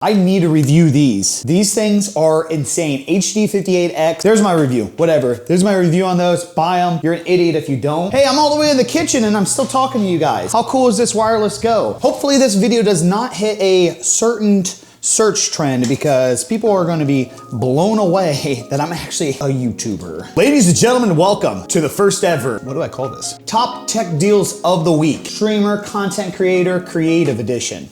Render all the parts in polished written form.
I need to review these. These things are insane. HD58X, there's my review, whatever. There's my review on those, buy them. You're an idiot if you don't. Hey, I'm all the way in the kitchen and I'm still talking to you guys. How cool is this wireless Go? Hopefully this video does not hit a certain search trend because people are gonna be blown away that I'm actually a YouTuber. Ladies and gentlemen, welcome to the first ever, what do I call this? Top tech deals of the week. Streamer, content creator, creative edition.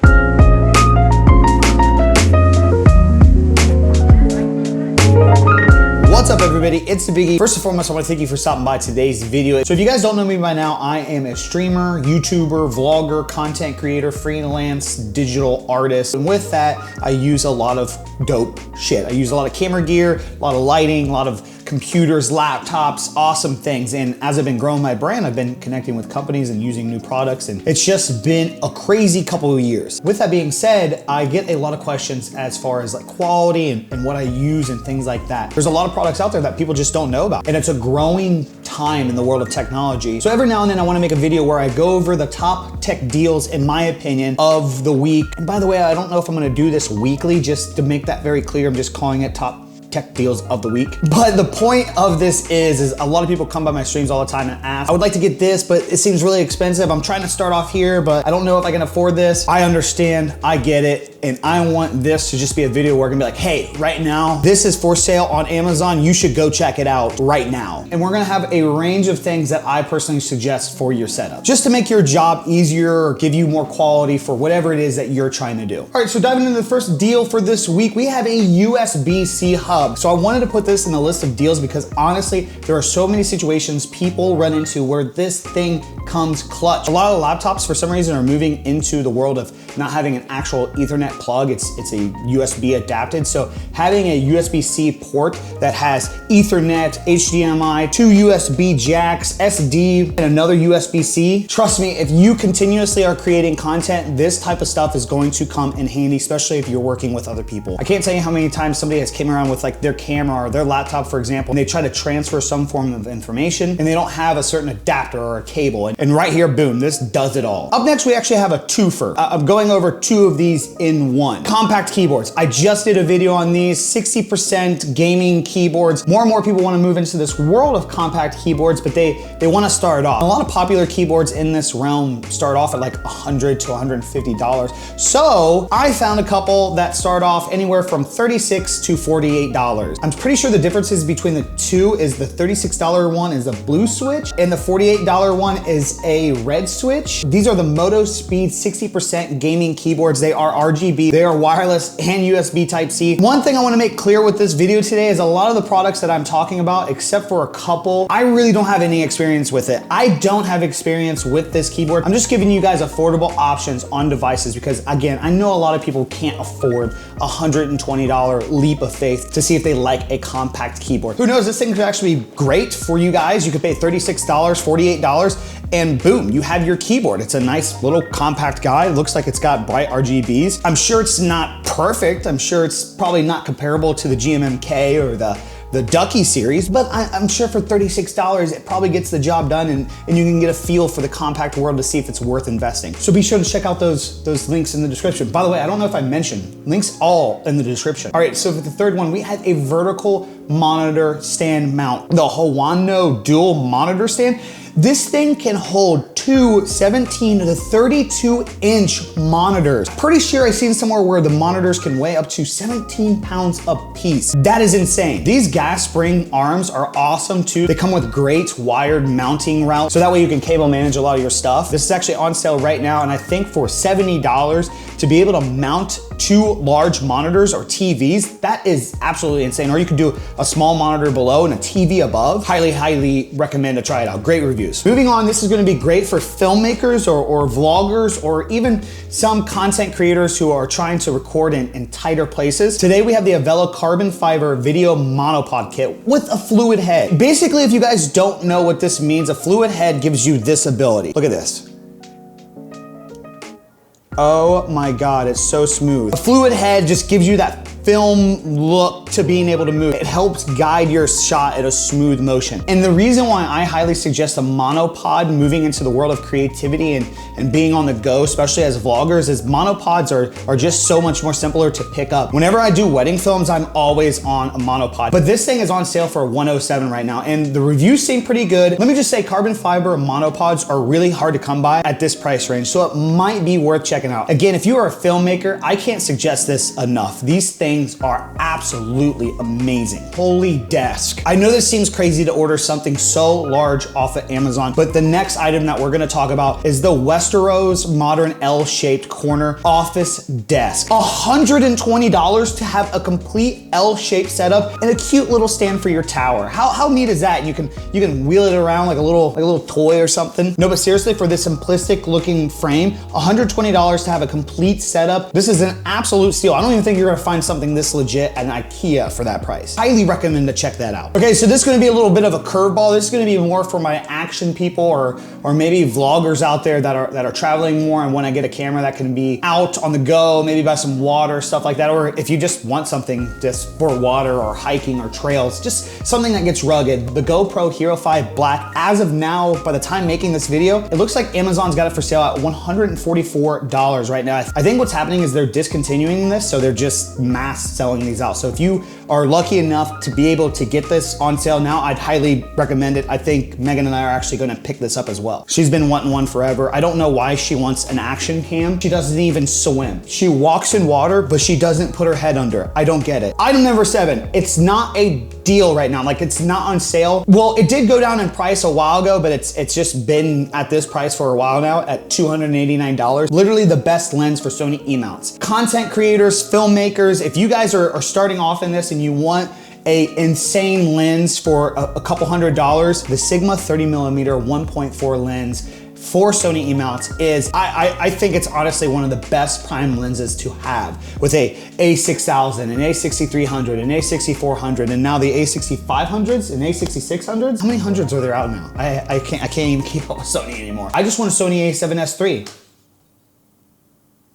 What's up everybody, it's the BigE. First and foremost, I want to thank you for stopping by today's video. So if you guys don't know me by now, I am a streamer, YouTuber, vlogger, content creator, freelance, digital artist. And with that, I use a lot of dope shit. I use a lot of camera gear, a lot of lighting, a lot of computers, laptops, awesome things. And as I've been growing my brand, I've been connecting with companies and using new products. And it's just been a crazy couple of years. With that being said, I get a lot of questions as far as like quality and what I use and things like that. There's a lot of products out there that people just don't know about. And it's a growing time in the world of technology. So every now and then I wanna make a video where I go over the top tech deals, in my opinion, of the week. And by the way, I don't know if I'm gonna do this weekly, just to make that very clear, I'm just calling it top tech deals of the week. But the point of this is a lot of people come by my streams all the time and ask, I would like to get this, but it seems really expensive. I'm trying to start off here, but I don't know if I can afford this. I understand, I get it. And I want this to just be a video where I can be like, hey, right now, this is for sale on Amazon. You should go check it out right now. And we're gonna have a range of things that I personally suggest for your setup, just to make your job easier or give you more quality for whatever it is that you're trying to do. All right, so diving into the first deal for this week, we have a USB-C hub. So I wanted to put this in the list of deals because honestly, there are so many situations people run into where this thing comes clutch. A lot of laptops for some reason are moving into the world of not having an actual Ethernet plug. It's a USB adapted. So having a USB-C port that has Ethernet, HDMI, 2 USB jacks, SD, and another USB-C. Trust me, if you continuously are creating content, this type of stuff is going to come in handy, especially if you're working with other people. I can't tell you how many times somebody has came around with like their camera or their laptop, for example, and they try to transfer some form of information and they don't have a certain adapter or a cable. And right here, boom, this does it all. Up next, we actually have a twofer. I'm going over two of these in one. Compact keyboards. I just did a video on these, 60% gaming keyboards. More and more people want to move into this world of compact keyboards, but they want to start off. A lot of popular keyboards in this realm start off at like $100 to $150. So I found a couple that start off anywhere from $36 to $48. I'm pretty sure the differences between the two is the $36 one is a blue switch and the $48 one is a red switch. These are the MOTOSPEED 60% gaming keyboards. They are RGB, they are wireless and USB Type-C. One thing I want to make clear with this video today is a lot of the products that I'm talking about, except for a couple, I really don't have any experience with it. I don't have experience with this keyboard. I'm just giving you guys affordable options on devices because again, I know a lot of people can't afford a $120 leap of faith to see if they like a compact keyboard. Who knows, this thing could actually be great for you guys. You could pay $36, $48, and boom, you have your keyboard. It's a nice little compact guy. It looks like it's got bright RGBs. I'm sure it's not perfect. I'm sure it's probably not comparable to the GMMK or the Ducky series, but I'm sure for $36, it probably gets the job done and you can get a feel for the compact world to see if it's worth investing. So be sure to check out those links in the description. By the way, I don't know if I mentioned, links all in the description. All right, so for the third one, we had a vertical monitor stand mount, the HUANUO dual monitor stand. This thing can hold two 17 to 32 inch monitors. Pretty sure I've seen somewhere where the monitors can weigh up to 17 pounds a piece. That is insane. These gas spring arms are awesome too. They come with great wired mounting routes, so that way you can cable manage a lot of your stuff. This is actually on sale right now, and I think for $70 to be able to mount two large monitors or TVs, that is absolutely insane. Or you could do a small monitor below and a TV above. Highly, highly recommend to try it out. Great reviews. Moving on, this is gonna be great for filmmakers or vloggers or even some content creators who are trying to record in tighter places. Today we have the Avella carbon fiber video monopod kit with a fluid head. Basically, if you guys don't know what this means, a fluid head gives you this ability. Look at this. Oh my God, it's so smooth. A fluid head just gives you that film look to being able to move. It helps guide your shot at a smooth motion. And the reason why I highly suggest a monopod moving into the world of creativity and being on the go, especially as vloggers, is monopods are just so much more simpler to pick up. Whenever I do wedding films, I'm always on a monopod. But this thing is on sale for $107 right now, and the reviews seem pretty good. Let me just say, carbon fiber monopods are really hard to come by at this price range, so it might be worth checking out. Again, if you are a filmmaker, I can't suggest this enough. These things are absolutely amazing. Holy desk. I know this seems crazy to order something so large off of Amazon, but the next item that we're gonna talk about is the WESTEROS modern L-shaped corner office desk. $120 to have a complete L-shaped setup and a cute little stand for your tower. How neat is that? You can wheel it around like a little toy or something. No, but seriously, for this simplistic looking frame, $120 to have a complete setup. This is an absolute steal. I don't even think you're gonna find something this legit at an IKEA for that price. Highly recommend to check that out. Okay, so this is gonna be a little bit of a curveball. This is gonna be more for my action people or maybe vloggers out there that are traveling more and wanna get a camera that can be out on the go, maybe buy some water, stuff like that. Or if you just want something just for water or hiking or trails, just something that gets rugged. The GoPro Hero 5 Black, as of now, by the time making this video, it looks like Amazon's got it for sale at $144 right now. I think what's happening is they're discontinuing this, so they're just mass selling these out. So if you are lucky enough to be able to get this on sale now, I'd highly recommend it. I think Megan and I are actually gonna pick this up as well. She's been wanting one forever. I don't know why she wants an action cam. She doesn't even swim. She walks in water, but she doesn't put her head under. I don't get it. Item number 7, it's not a deal right now. Like, it's not on sale. Well, it did go down in price a while ago, but it's just been at this price for a while now at $289. Literally the best lens for Sony E-mounts. Content creators, filmmakers, if you guys are starting off in this and you want a insane lens for a couple $100, the Sigma 30mm 1.4 lens for Sony E-mounts is, I think it's honestly one of the best prime lenses to have, with a A6000, an A6300, an A6400, and now the A6500s and A6600s. How many hundreds are there out now? I can't even keep up with Sony anymore. I just want a Sony a7S III.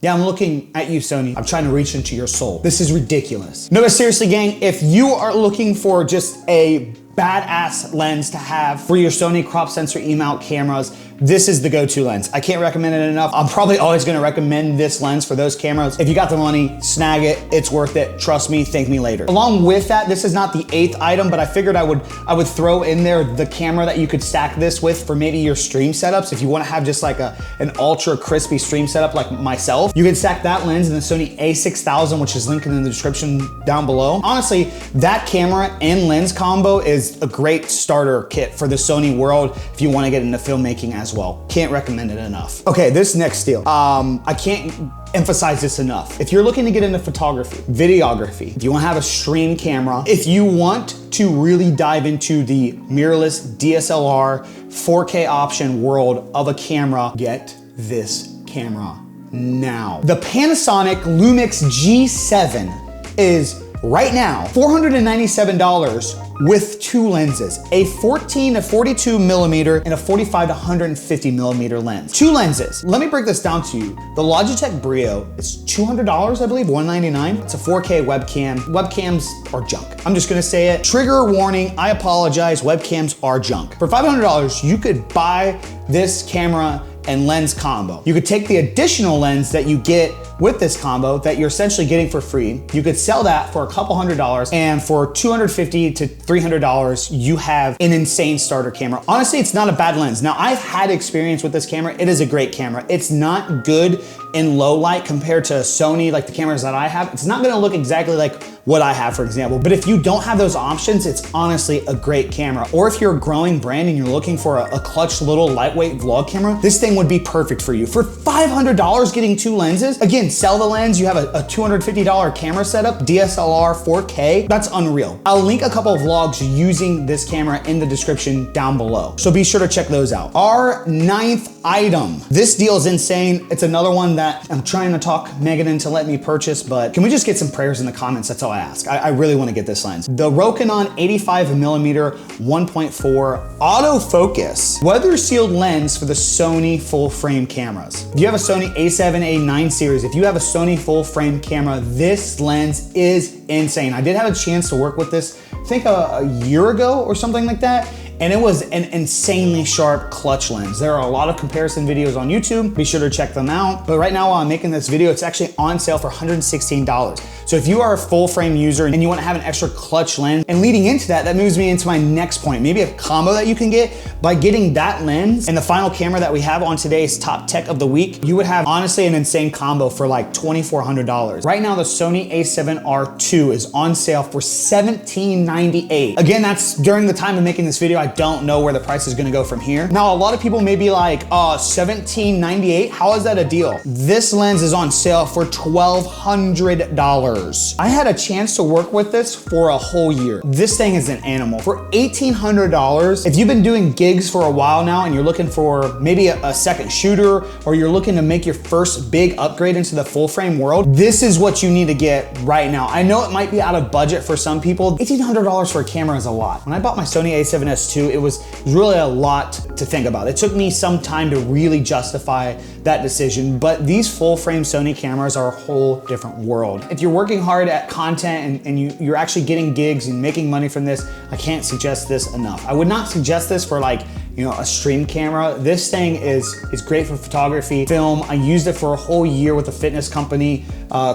Yeah, I'm looking at you, Sony. I'm trying to reach into your soul. This is ridiculous. No, but seriously, gang, if you are looking for just a badass lens to have for your Sony crop sensor E-mount cameras, this is the go-to lens. I can't recommend it enough. I'm probably always gonna recommend this lens for those cameras. If you got the money, snag it. It's worth it. Trust me, thank me later. Along with that, this is not the 8th item, but I figured I would throw in there the camera that you could stack this with for maybe your stream setups. If you wanna have just like an ultra crispy stream setup like myself, you can stack that lens in the Sony a6000, which is linked in the description down below. Honestly, that camera and lens combo is a great starter kit for the Sony world if you wanna get into filmmaking as well. Can't recommend it enough. Okay, this next deal. I can't emphasize this enough. If you're looking to get into photography, videography, if you wanna have a stream camera, if you want to really dive into the mirrorless DSLR 4K option world of a camera, get this camera now. The Panasonic Lumix G7 is right now $497 with 2 lenses, a 14 to 42 millimeter and a 45 to 150 millimeter lens. 2 lenses. Let me break this down to you. The Logitech Brio is $200, I believe, $199. It's a 4K webcam. Webcams are junk. I'm just gonna say it. Trigger warning, I apologize, webcams are junk. For $500, you could buy this camera and lens combo. You could take the additional lens that you get with this combo that you're essentially getting for free. You could sell that for a couple $100, and for $250 to $300, you have an insane starter camera. Honestly, it's not a bad lens. Now, I've had experience with this camera. It is a great camera. It's not good in low light compared to Sony, like the cameras that I have. It's not gonna look exactly like what I have, for example. But if you don't have those options, it's honestly a great camera. Or if you're a growing brand and you're looking for a clutch little lightweight vlog camera, this thing would be perfect for you. For $500 getting 2 lenses, again, sell the lens, you have a $250 camera setup, DSLR 4K, that's unreal. I'll link a couple of vlogs using this camera in the description down below. So be sure to check those out. Our 9th item. This deal is insane. It's another one that I'm trying to talk Megan into letting me purchase, but can we just get some prayers in the comments? That's all I ask. I really want to get this lens. The Rokinon 85mm 1.4 autofocus weather sealed lens for the Sony full frame cameras. If you have a Sony A7, A9 series, if you have a Sony full frame camera, this lens is insane. I did have a chance to work with this, I think a year ago or something like that. And it was an insanely sharp clutch lens. There are a lot of comparison videos on YouTube. Be sure to check them out. But right now while I'm making this video, it's actually on sale for $116. So if you are a full frame user and you want to have an extra clutch lens, and leading into that, that moves me into my next point. Maybe a combo that you can get by getting that lens and the final camera that we have on today's top tech of the week, you would have honestly an insane combo for like $2,400. Right now, the Sony a7r II is on sale for $1798. Again, that's during the time of making this video. I don't know where the price is gonna go from here. Now, a lot of people may be like, $1798, how is that a deal? This lens is on sale for $1,200. I had a chance to work with this for a whole year. This thing is an animal. For $1,800, if you've been doing gigs for a while now and you're looking for maybe a second shooter, or you're looking to make your first big upgrade into the full frame world, this is what you need to get right now. I know it might be out of budget for some people. $1,800 for a camera is a lot. When I bought my Sony a7S II, it was really a lot to think about. It took me some time to really justify that decision, but these full frame Sony cameras are a whole different world. If you're working hard at content and you're actually getting gigs and making money from this, I can't suggest this enough. I would not suggest this for like, you know, a stream camera. This thing is great for photography, film. I used it for a whole year with a fitness company,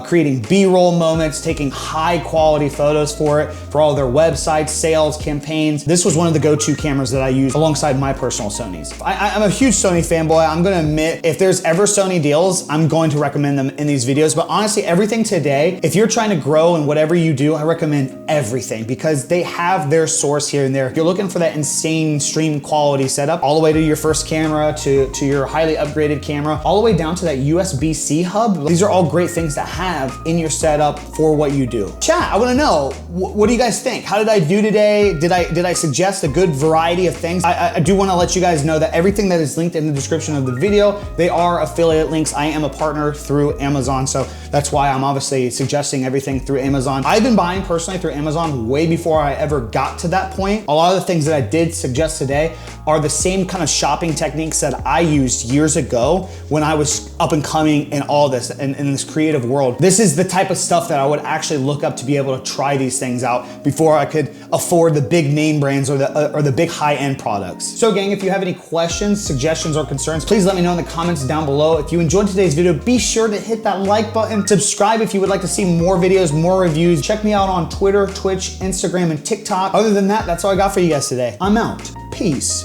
creating B-roll moments, taking high quality photos for it, for all their websites, sales, campaigns. This was one of the go-to cameras that I used alongside my personal Sonys. I'm a huge Sony fanboy. I'm gonna admit, if there's ever Sony deals, I'm going to recommend them in these videos. But honestly, everything today, if you're trying to grow in whatever you do, I recommend everything because they have their source here and there. If you're looking for that insane stream quality setup, all the way to your first camera, to your highly upgraded camera, all the way down to that USB-C hub. These are all great things to have in your setup for what you do. Chat, I wanna know, what do you guys think? How did I do today? Did I suggest a good variety of things? I do wanna let you guys know that everything that is linked in the description of the video, they are affiliate links. I am a partner through Amazon, so that's why I'm obviously suggesting everything through Amazon. I've been buying personally through Amazon way before I ever got to that point. A lot of the things that I did suggest today are the same kind of shopping techniques that I used years ago when I was up and coming in all this, in this creative world. This is the type of stuff that I would actually look up to be able to try these things out before I could afford the big name brands or the big high-end products. So gang, if you have any questions, suggestions, or concerns, please let me know in the comments down below. If you enjoyed today's video, be sure to hit that like button, subscribe if you would like to see more videos, more reviews. Check me out on Twitter, Twitch, Instagram, and TikTok. Other than that, that's all I got for you guys today. I'm out. Peace.